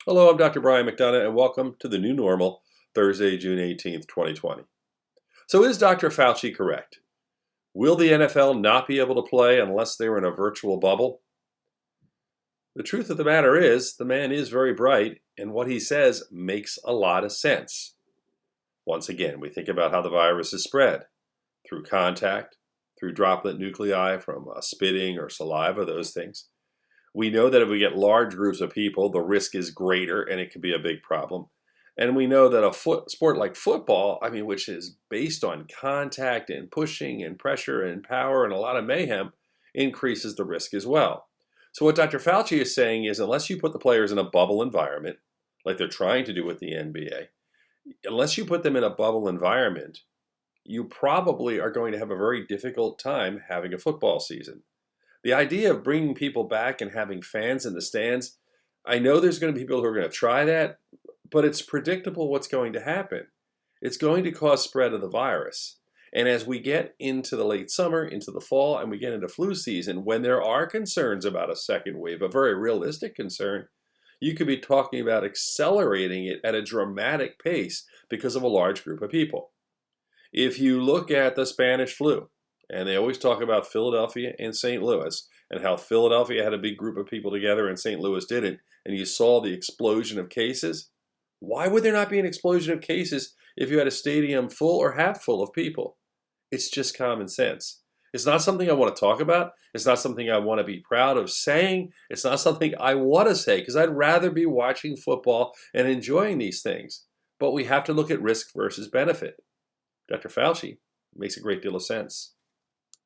Hello, I'm Dr. Brian McDonough, and welcome to the new normal, Thursday, June 18th, 2020. So is Dr. Fauci correct? Will the NFL not be able to play unless they were in a virtual bubble? The truth of the matter is, the man is very bright, and what he says makes a lot of sense. Once again, we think about how the virus is spread through contact, through droplet nuclei from spitting or saliva, those things. We know that if we get large groups of people, the risk is greater and it can be a big problem. And we know that a sport like football, which is based on contact and pushing and pressure and power and a lot of mayhem, increases the risk as well. So what Dr. Fauci is saying is unless you put the players in a bubble environment, like they're trying to do with the NBA, unless you put them in a bubble environment, you probably are going to have a very difficult time having a football season. The idea of bringing people back and having fans in the stands, I know there's going to be people who are going to try that, but it's predictable what's going to happen. It's going to cause spread of the virus. And as we get into the late summer, into the fall, and we get into flu season, when there are concerns about a second wave, a very realistic concern, you could be talking about accelerating it at a dramatic pace because of a large group of people. If you look at the Spanish flu, and they always talk about Philadelphia and St. Louis and how Philadelphia had a big group of people together and St. Louis didn't, and you saw the explosion of cases. Why would there not be an explosion of cases if you had a stadium full or half full of people? It's just common sense. It's not something I want to talk about. It's not something I want to be proud of saying. It's not something I want to say because I'd rather be watching football and enjoying these things. But we have to look at risk versus benefit. Dr. Fauci makes a great deal of sense.